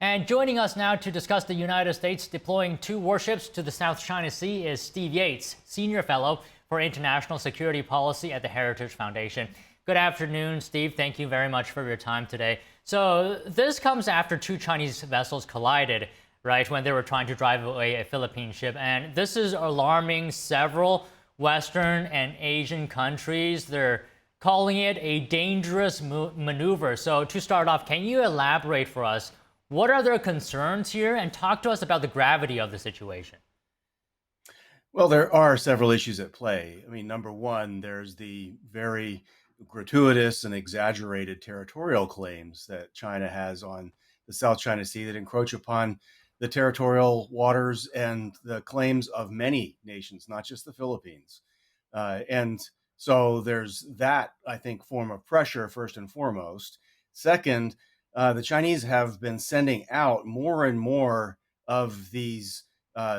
And joining us now to discuss the United States deploying 2 warships to the South China Sea is Steve Yates, Senior Fellow for International Security Policy at the Heritage Foundation. Good afternoon, Steve. Thank you very much for your time today. So this comes after 2 Chinese vessels collided, right, when they were trying to drive away a Philippine ship. And this is alarming several Western and Asian countries. They're calling it a dangerous maneuver. So to start off, can you elaborate for us? What are their concerns here? And talk to us about the gravity of the situation. Well, there are several issues at play. I mean, number one, there's the very gratuitous and exaggerated territorial claims that China has on the South China Sea that encroach upon the territorial waters and the claims of many nations, not just the Philippines. And so there's that, I think, form of pressure, first and foremost. Second, the Chinese have been sending out more and more of these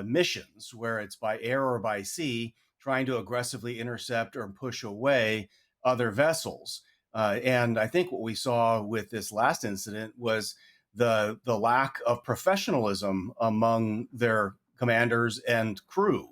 missions, where it's by air or by sea, trying to aggressively intercept or push away other vessels. And I think what we saw with this last incident was the lack of professionalism among their commanders and crew.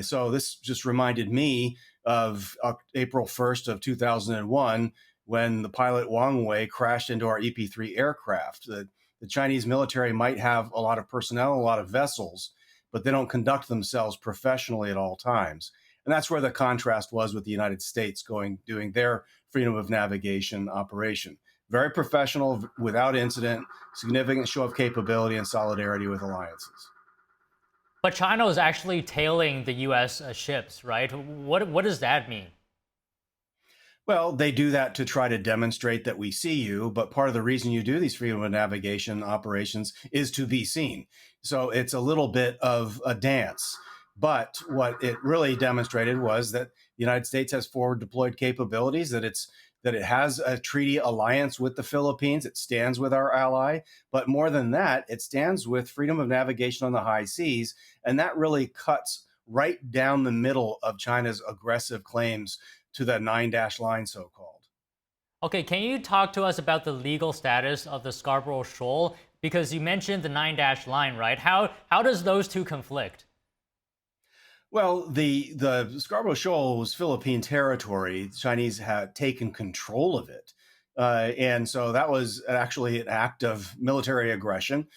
So this just reminded me of April 1st of 2001, when the pilot Wang Wei crashed into our EP-3 aircraft. The Chinese military might have a lot of personnel, a lot of vessels, but they don't conduct themselves professionally at all times. And that's where the contrast was with the United States doing their freedom of navigation operation. Very professional, without incident, significant show of capability and solidarity with alliances. But China is actually tailing the U.S. Ships, right? What does that mean? Well, they do that to try to demonstrate that we see you, but part of the reason you do these freedom of navigation operations is to be seen. So it's a little bit of a dance. But what it really demonstrated was that the United States has forward deployed capabilities, that it has a treaty alliance with the Philippines, it stands with our ally, but more than that, it stands with freedom of navigation on the high seas, and that really cuts right down the middle of China's aggressive claims to the 9-dash line, so-called. Okay, can you talk to us about the legal status of the Scarborough Shoal? Because you mentioned the 9-dash line, right? How does those two conflict? Well, the Scarborough Shoal was Philippine territory. The Chinese had taken control of it, and so that was actually an act of military aggression.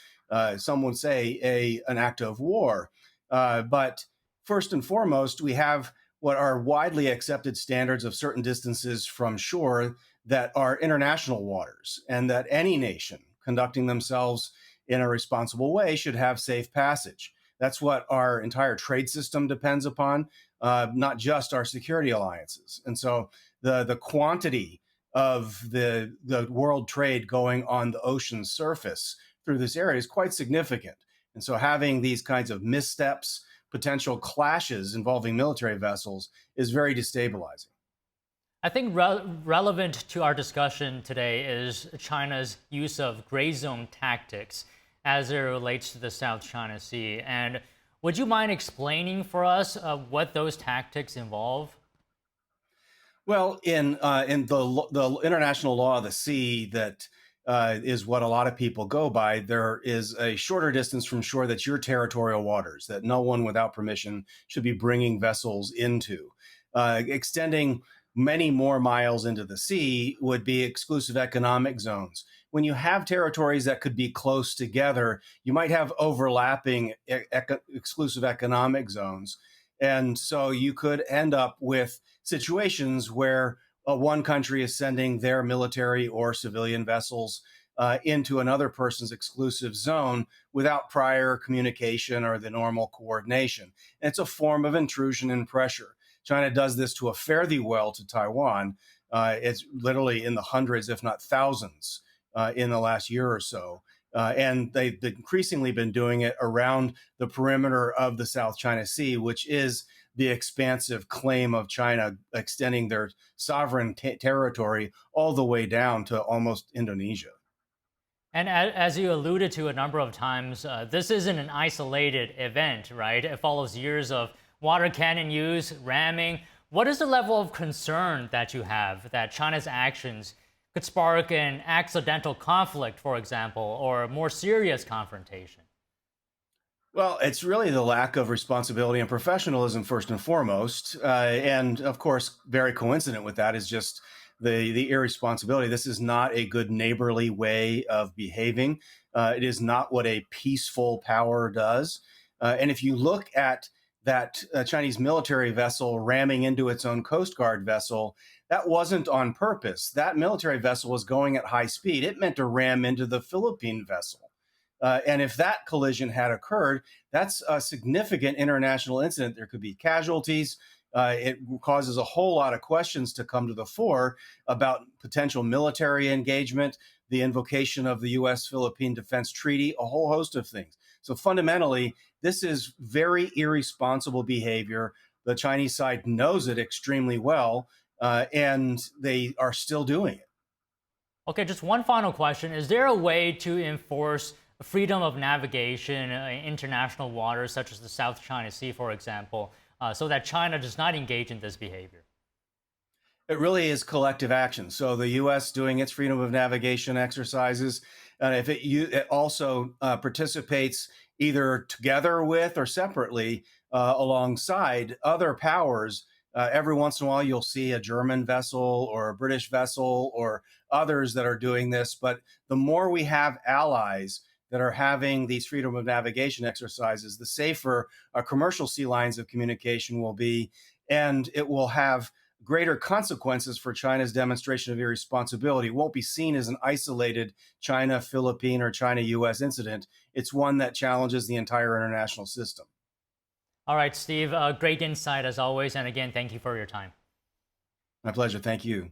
Some would say an act of war. But first and foremost, we have what are widely accepted standards of certain distances from shore that are international waters, and that any nation conducting themselves in a responsible way should have safe passage. That's what our entire trade system depends upon, not just our security alliances. And so the quantity of the world trade going on the ocean surface through this area is quite significant. And so having these kinds of missteps, potential clashes involving military vessels is very destabilizing. I think relevant to our discussion today is China's use of gray zone tactics as it relates to the South China Sea. And would you mind explaining for us what those tactics involve? Well, in the international law of the sea, that is what a lot of people go by. There is a shorter distance from shore that's your territorial waters, that no one without permission should be bringing vessels into. Extending many more miles into the sea would be exclusive economic zones. When you have territories that could be close together, you might have overlapping exclusive economic zones. And so you could end up with situations where one country is sending their military or civilian vessels into another person's exclusive zone without prior communication or the normal coordination. And it's a form of intrusion and pressure. China does this to a fare thee well to Taiwan. It's literally in the hundreds, if not thousands, in the last year or so. And they've increasingly been doing it around the perimeter of the South China Sea, which is the expansive claim of China extending their sovereign territory all the way down to almost Indonesia. And as you alluded to a number of times, this isn't an isolated event, right? It follows years of water cannon use, ramming. What is the level of concern that you have that China's actions could spark an accidental conflict, for example, or a more serious confrontation? Well, it's really the lack of responsibility and professionalism first and foremost, and of course, very coincident with that is just the irresponsibility. This is not a good neighborly way of behaving. It is not what a peaceful power does. And if you look at that Chinese military vessel ramming into its own Coast Guard vessel, that wasn't on purpose. That military vessel was going at high speed. It meant to ram into the Philippine vessel. And if that collision had occurred, that's a significant international incident. There could be casualties. It causes a whole lot of questions to come to the fore about potential military engagement, the invocation of the U.S. Philippine Defense Treaty, a whole host of things. So fundamentally, this is very irresponsible behavior. The Chinese side knows it extremely well, and they are still doing it. Okay, just one final question. Is there a way to enforce freedom of navigation in international waters, such as the South China Sea, for example, so that China does not engage in this behavior? It really is collective action. So the U.S. doing its freedom of navigation exercises, and if it also participates either together with or separately alongside other powers. Every once in a while, you'll see a German vessel or a British vessel or others that are doing this. But the more we have allies that are having these freedom of navigation exercises, the safer our commercial sea lines of communication will be, and it will have greater consequences for China's demonstration of irresponsibility. It won't be seen as an isolated China, Philippine, or China US incident. It's one that challenges the entire international system. All right, Steve, great insight as always. And again, thank you for your time. My pleasure. Thank you.